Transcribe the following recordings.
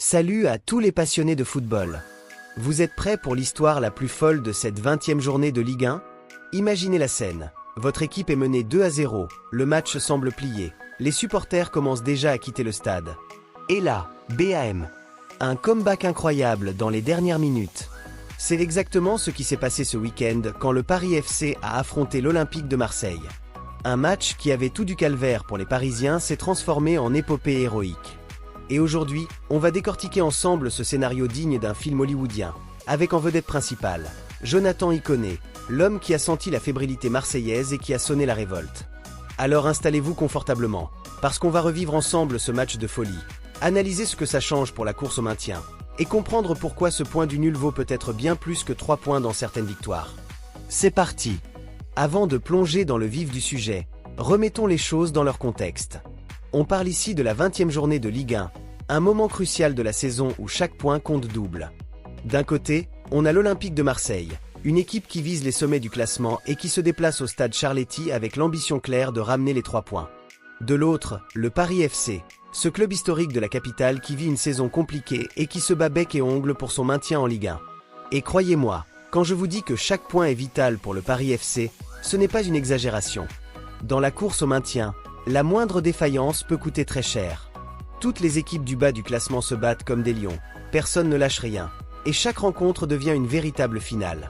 Salut à tous les passionnés de football. Vous êtes prêts pour l'histoire la plus folle de cette 20e journée de Ligue 1? Imaginez la scène. Votre équipe est menée 2-0, le match semble plié. Les supporters commencent déjà à quitter le stade. Et là, BAM. Un comeback incroyable dans les dernières minutes. C'est exactement ce qui s'est passé ce week-end quand le Paris FC a affronté l'Olympique de Marseille. Un match qui avait tout du calvaire pour les Parisiens s'est transformé en épopée héroïque. Et aujourd'hui, on va décortiquer ensemble ce scénario digne d'un film hollywoodien, avec en vedette principale Jonathan Iconé, l'homme qui a senti la fébrilité marseillaise et qui a sonné la révolte. Alors installez-vous confortablement, parce qu'on va revivre ensemble ce match de folie, analyser ce que ça change pour la course au maintien, et comprendre pourquoi ce point du nul vaut peut-être bien plus que 3 points dans certaines victoires. C'est parti! Avant de plonger dans le vif du sujet, remettons les choses dans leur contexte. On parle ici de la 20e journée de Ligue 1, un moment crucial de la saison où chaque point compte double. D'un côté, on a l'Olympique de Marseille, une équipe qui vise les sommets du classement et qui se déplace au stade Charletti avec l'ambition claire de ramener les 3 points. De l'autre, le Paris FC, ce club historique de la capitale qui vit une saison compliquée et qui se bat bec et ongles pour son maintien en Ligue 1. Et croyez-moi, quand je vous dis que chaque point est vital pour le Paris FC, ce n'est pas une exagération. Dans la course au maintien, la moindre défaillance peut coûter très cher. Toutes les équipes du bas du classement se battent comme des lions, personne ne lâche rien, et chaque rencontre devient une véritable finale.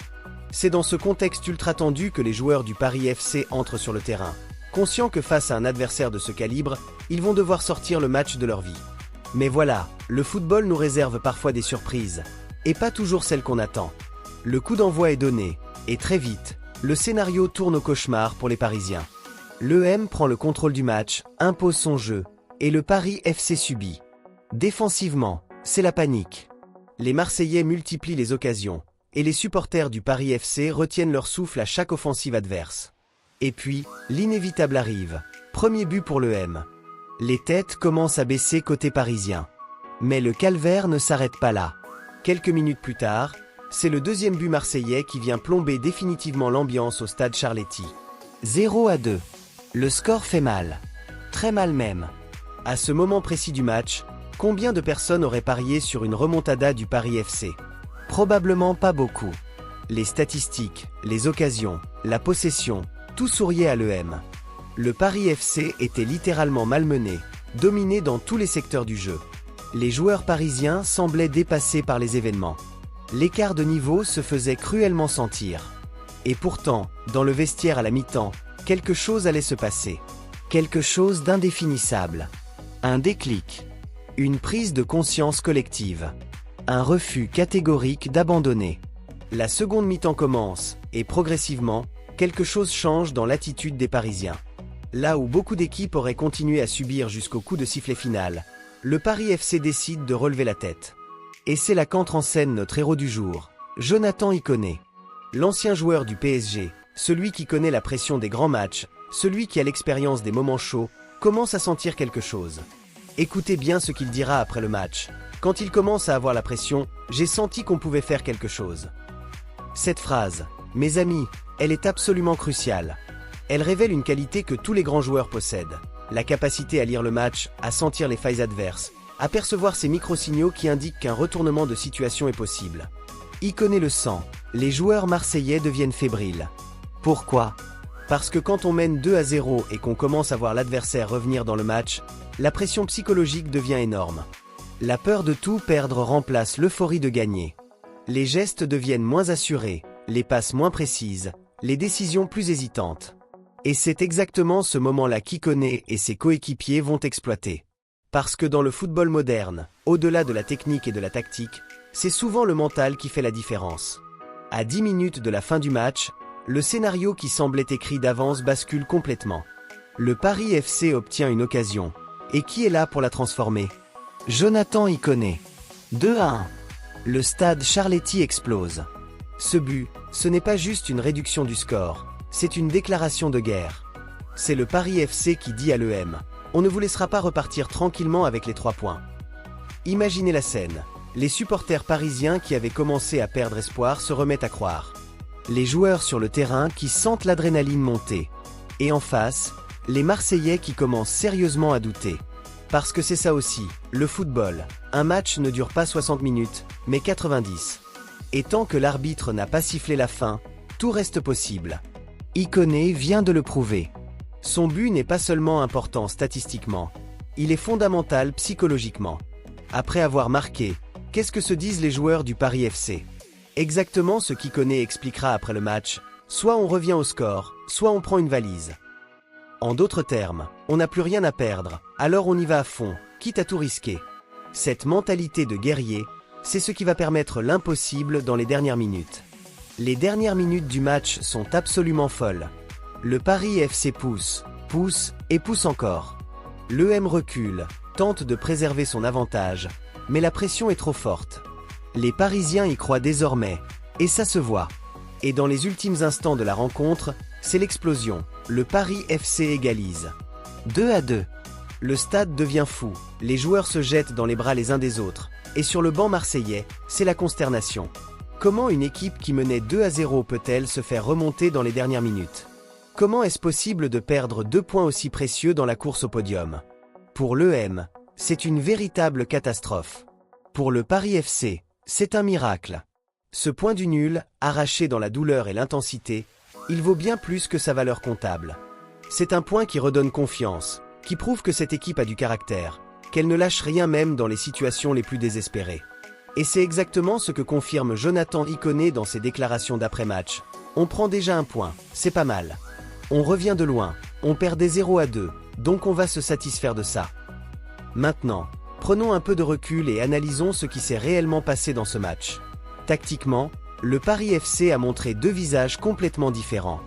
C'est dans ce contexte ultra tendu que les joueurs du Paris FC entrent sur le terrain, conscients que face à un adversaire de ce calibre, ils vont devoir sortir le match de leur vie. Mais voilà, le football nous réserve parfois des surprises, et pas toujours celles qu'on attend. Le coup d'envoi est donné, et très vite, le scénario tourne au cauchemar pour les Parisiens. L'EM prend le contrôle du match, impose son jeu, et le Paris FC subit. Défensivement, c'est la panique. Les Marseillais multiplient les occasions, et les supporters du Paris FC retiennent leur souffle à chaque offensive adverse. Et puis, l'inévitable arrive, premier but pour l'EM. Les têtes commencent à baisser côté parisien. Mais le calvaire ne s'arrête pas là. Quelques minutes plus tard, c'est le deuxième but marseillais qui vient plomber définitivement l'ambiance au stade Charletti. 0-2. Le score fait mal. Très mal même. À ce moment précis du match, combien de personnes auraient parié sur une remontada du Paris FC? Probablement pas beaucoup. Les statistiques, les occasions, la possession, tout souriait à l'EM. Le Paris FC était littéralement malmené, dominé dans tous les secteurs du jeu. Les joueurs parisiens semblaient dépassés par les événements. L'écart de niveau se faisait cruellement sentir. Et pourtant, dans le vestiaire à la mi-temps, quelque chose allait se passer. Quelque chose d'indéfinissable. Un déclic. Une prise de conscience collective. Un refus catégorique d'abandonner. La seconde mi-temps commence, et progressivement, quelque chose change dans l'attitude des Parisiens. Là où beaucoup d'équipes auraient continué à subir jusqu'au coup de sifflet final, le Paris FC décide de relever la tête. Et c'est là qu'entre en scène notre héros du jour, Jonathan Iconé. L'ancien joueur du PSG, celui qui connaît la pression des grands matchs, celui qui a l'expérience des moments chauds, commence à sentir quelque chose. Écoutez bien ce qu'il dira après le match. Quand il commence à avoir la pression, j'ai senti qu'on pouvait faire quelque chose. Cette phrase, mes amis, elle est absolument cruciale. Elle révèle une qualité que tous les grands joueurs possèdent. La capacité à lire le match, à sentir les failles adverses, à percevoir ces micro-signaux qui indiquent qu'un retournement de situation est possible. Iconé le sent, les joueurs marseillais deviennent fébriles. Pourquoi? Parce que quand on mène 2-0 et qu'on commence à voir l'adversaire revenir dans le match, la pression psychologique devient énorme. La peur de tout perdre remplace l'euphorie de gagner. Les gestes deviennent moins assurés, les passes moins précises, les décisions plus hésitantes. Et c'est exactement ce moment-là qu'Iconé et ses coéquipiers vont exploiter. Parce que dans le football moderne, au-delà de la technique et de la tactique, c'est souvent le mental qui fait la différence. À 10 minutes de la fin du match, le scénario qui semblait écrit d'avance bascule complètement. Le Paris FC obtient une occasion. Et qui est là pour la transformer? Jonathan Iconé. 2-1. Le stade Charletti explose. Ce but, ce n'est pas juste une réduction du score, c'est une déclaration de guerre. C'est le Paris FC qui dit à l'EM, on ne vous laissera pas repartir tranquillement avec les 3 points. Imaginez la scène. Les supporters parisiens qui avaient commencé à perdre espoir se remettent à croire. Les joueurs sur le terrain qui sentent l'adrénaline monter. Et en face, les Marseillais qui commencent sérieusement à douter. Parce que c'est ça aussi, le football. Un match ne dure pas 60 minutes, mais 90. Et tant que l'arbitre n'a pas sifflé la fin, tout reste possible. Ikoné vient de le prouver. Son but n'est pas seulement important statistiquement, il est fondamental psychologiquement. Après avoir marqué, qu'est-ce que se disent les joueurs du Paris FC? Exactement ce qu'Ikoné expliquera après le match, soit on revient au score, soit on prend une valise. En d'autres termes, on n'a plus rien à perdre, alors on y va à fond, quitte à tout risquer. Cette mentalité de guerrier, c'est ce qui va permettre l'impossible dans les dernières minutes. Les dernières minutes du match sont absolument folles. Le Paris FC pousse, pousse et pousse encore. L'EM recule, tente de préserver son avantage, mais la pression est trop forte. Les Parisiens y croient désormais, et ça se voit. Et dans les ultimes instants de la rencontre, c'est l'explosion. Le Paris FC égalise. 2-2. Le stade devient fou, les joueurs se jettent dans les bras les uns des autres, et sur le banc marseillais, c'est la consternation. Comment une équipe qui menait 2-0 peut-elle se faire remonter dans les dernières minutes? Comment est-ce possible de perdre 2 points aussi précieux dans la course au podium? Pour l'EM, c'est une véritable catastrophe. Pour le Paris FC, c'est un miracle. Ce point du nul, arraché dans la douleur et l'intensité, il vaut bien plus que sa valeur comptable. C'est un point qui redonne confiance, qui prouve que cette équipe a du caractère, qu'elle ne lâche rien même dans les situations les plus désespérées. Et c'est exactement ce que confirme Jonathan Ikoné dans ses déclarations d'après-match. On prend déjà un point, c'est pas mal. On revient de loin, on perd des 0-2, donc on va se satisfaire de ça. Maintenant, prenons un peu de recul et analysons ce qui s'est réellement passé dans ce match. Tactiquement, le Paris FC a montré 2 visages complètement différents.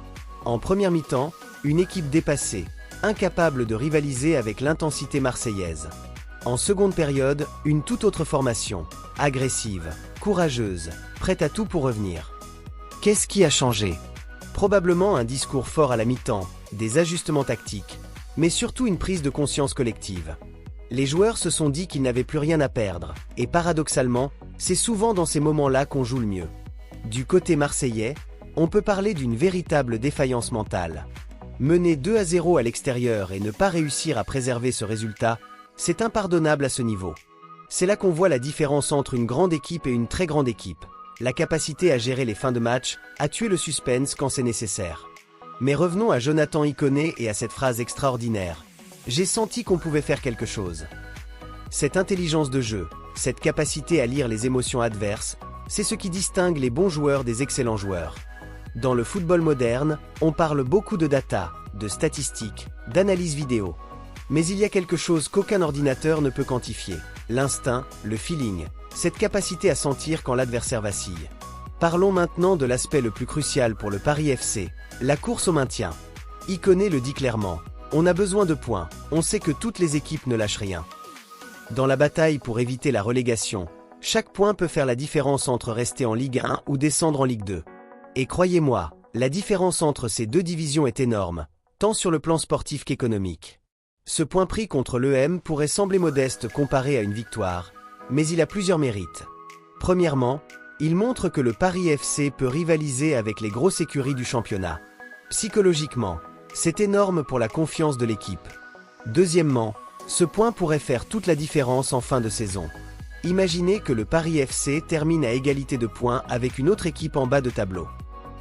En première mi-temps, une équipe dépassée, incapable de rivaliser avec l'intensité marseillaise. En seconde période, une toute autre formation, agressive, courageuse, prête à tout pour revenir. Qu'est-ce qui a changé? Probablement un discours fort à la mi-temps, des ajustements tactiques, mais surtout une prise de conscience collective. Les joueurs se sont dit qu'ils n'avaient plus rien à perdre, et paradoxalement, c'est souvent dans ces moments-là qu'on joue le mieux. Du côté marseillais, on peut parler d'une véritable défaillance mentale. Mener 2-0 à l'extérieur et ne pas réussir à préserver ce résultat, c'est impardonnable à ce niveau. C'est là qu'on voit la différence entre une grande équipe et une très grande équipe. La capacité à gérer les fins de match, à tuer le suspense quand c'est nécessaire. Mais revenons à Jonathan Ikoné et à cette phrase extraordinaire. J'ai senti qu'on pouvait faire quelque chose. Cette intelligence de jeu, cette capacité à lire les émotions adverses, c'est ce qui distingue les bons joueurs des excellents joueurs. Dans le football moderne, on parle beaucoup de data, de statistiques, d'analyse vidéo. Mais il y a quelque chose qu'aucun ordinateur ne peut quantifier. L'instinct, le feeling, cette capacité à sentir quand l'adversaire vacille. Parlons maintenant de l'aspect le plus crucial pour le Paris FC, la course au maintien. Ikoné le dit clairement, on a besoin de points, on sait que toutes les équipes ne lâchent rien. Dans la bataille pour éviter la relégation, chaque point peut faire la différence entre rester en Ligue 1 ou descendre en Ligue 2. Et croyez-moi, la différence entre ces 2 divisions est énorme, tant sur le plan sportif qu'économique. Ce point pris contre l'EM pourrait sembler modeste comparé à une victoire, mais il a plusieurs mérites. Premièrement, il montre que le Paris FC peut rivaliser avec les grosses écuries du championnat. Psychologiquement, c'est énorme pour la confiance de l'équipe. Deuxièmement, ce point pourrait faire toute la différence en fin de saison. Imaginez que le Paris FC termine à égalité de points avec une autre équipe en bas de tableau.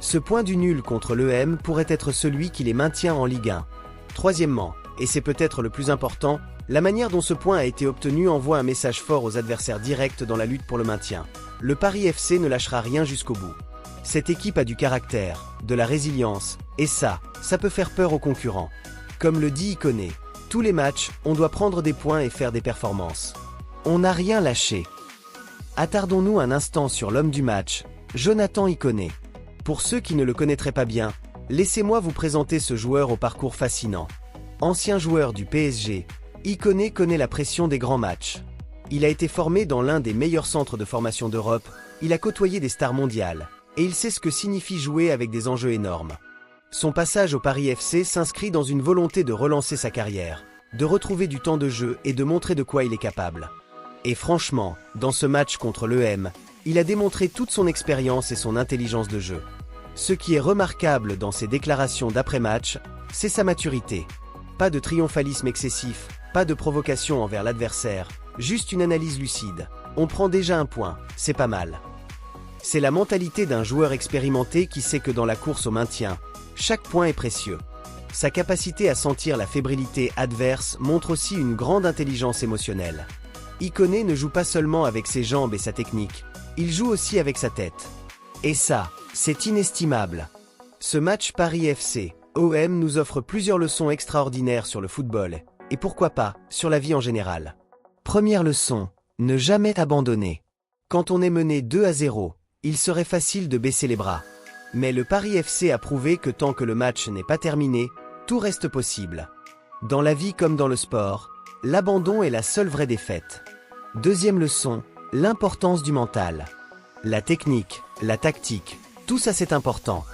Ce point du nul contre l'EM pourrait être celui qui les maintient en Ligue 1. Troisièmement, et c'est peut-être le plus important, la manière dont ce point a été obtenu envoie un message fort aux adversaires directs dans la lutte pour le maintien. Le Paris FC ne lâchera rien jusqu'au bout. Cette équipe a du caractère, de la résilience, et ça peut faire peur aux concurrents. Comme le dit Ikoné, tous les matchs, on doit prendre des points et faire des performances. On n'a rien lâché. Attardons-nous un instant sur l'homme du match, Jonathan Ikoné. Pour ceux qui ne le connaîtraient pas bien, laissez-moi vous présenter ce joueur au parcours fascinant. Ancien joueur du PSG, Ikoné connaît la pression des grands matchs. Il a été formé dans l'un des meilleurs centres de formation d'Europe, il a côtoyé des stars mondiales, et il sait ce que signifie jouer avec des enjeux énormes. Son passage au Paris FC s'inscrit dans une volonté de relancer sa carrière, de retrouver du temps de jeu et de montrer de quoi il est capable. Et franchement, dans ce match contre l'EM, il a démontré toute son expérience et son intelligence de jeu. Ce qui est remarquable dans ses déclarations d'après-match, c'est sa maturité. Pas de triomphalisme excessif, Pas de provocation envers l'adversaire, juste une analyse lucide. On prend déjà un point, c'est pas mal. C'est la mentalité d'un joueur expérimenté qui sait que dans la course au maintien, chaque point est précieux. Sa capacité à sentir la fébrilité adverse montre aussi une grande intelligence émotionnelle. Ikoné ne joue pas seulement avec ses jambes et sa technique, il joue aussi avec sa tête. Et ça, c'est inestimable. Ce match Paris FC OM nous offre plusieurs leçons extraordinaires sur le football, et pourquoi pas, sur la vie en général. Première leçon, ne jamais abandonner. Quand on est mené 2-0, il serait facile de baisser les bras. Mais le Paris FC a prouvé que tant que le match n'est pas terminé, tout reste possible. Dans la vie comme dans le sport, l'abandon est la seule vraie défaite. Deuxième leçon, l'importance du mental. La technique, la tactique, tout ça c'est important.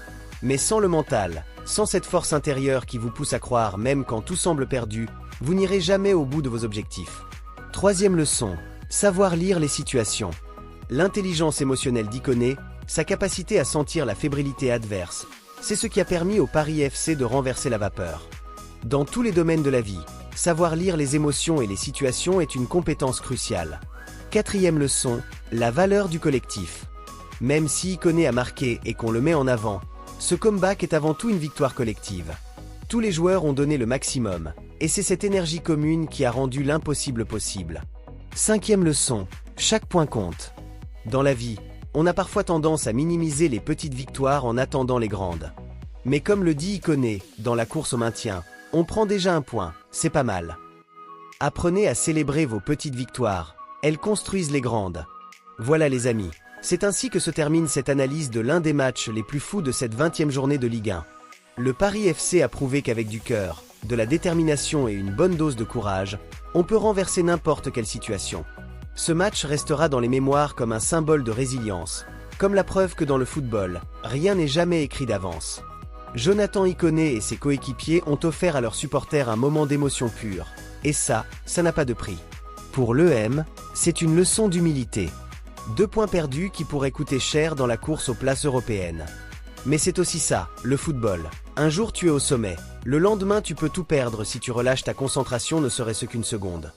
Mais sans le mental, sans cette force intérieure qui vous pousse à croire même quand tout semble perdu, vous n'irez jamais au bout de vos objectifs. Troisième leçon, savoir lire les situations. L'intelligence émotionnelle d'Ikoné, sa capacité à sentir la fébrilité adverse, c'est ce qui a permis au Paris FC de renverser la vapeur. Dans tous les domaines de la vie, savoir lire les émotions et les situations est une compétence cruciale. Quatrième leçon, la valeur du collectif. Même si Ikoné a marqué et qu'on le met en avant, ce comeback est avant tout une victoire collective. Tous les joueurs ont donné le maximum, et c'est cette énergie commune qui a rendu l'impossible possible. Cinquième leçon, chaque point compte. Dans la vie, on a parfois tendance à minimiser les petites victoires en attendant les grandes. Mais comme le dit Ikoné, dans la course au maintien, on prend déjà un point, c'est pas mal. Apprenez à célébrer vos petites victoires, elles construisent les grandes. Voilà les amis, c'est ainsi que se termine cette analyse de l'un des matchs les plus fous de cette 20e journée de Ligue 1. Le Paris FC a prouvé qu'avec du cœur, de la détermination et une bonne dose de courage, on peut renverser n'importe quelle situation. Ce match restera dans les mémoires comme un symbole de résilience, comme la preuve que dans le football, rien n'est jamais écrit d'avance. Jonathan Ikoné et ses coéquipiers ont offert à leurs supporters un moment d'émotion pure, et ça n'a pas de prix. Pour l'EM, c'est une leçon d'humilité. 2 points perdus qui pourraient coûter cher dans la course aux places européennes. Mais c'est aussi ça, le football. Un jour tu es au sommet, le lendemain tu peux tout perdre si tu relâches ta concentration ne serait-ce qu'une seconde.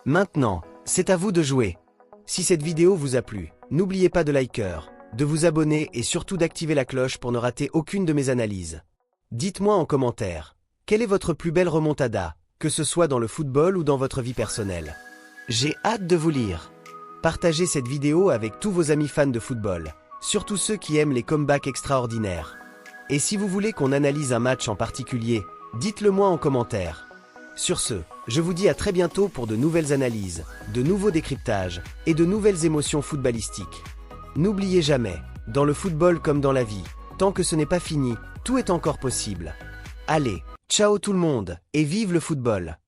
Maintenant, c'est à vous de jouer. Si cette vidéo vous a plu, n'oubliez pas de liker, de vous abonner et surtout d'activer la cloche pour ne rater aucune de mes analyses. Dites-moi en commentaire, quelle est votre plus belle remontada, que ce soit dans le football ou dans votre vie personnelle. J'ai hâte de vous lire. Partagez cette vidéo avec tous vos amis fans de football, surtout ceux qui aiment les comebacks extraordinaires. Et si vous voulez qu'on analyse un match en particulier, dites-le moi en commentaire. Sur ce, je vous dis à très bientôt pour de nouvelles analyses, de nouveaux décryptages et de nouvelles émotions footballistiques. N'oubliez jamais, dans le football comme dans la vie, tant que ce n'est pas fini, tout est encore possible. Allez, ciao tout le monde, et vive le football!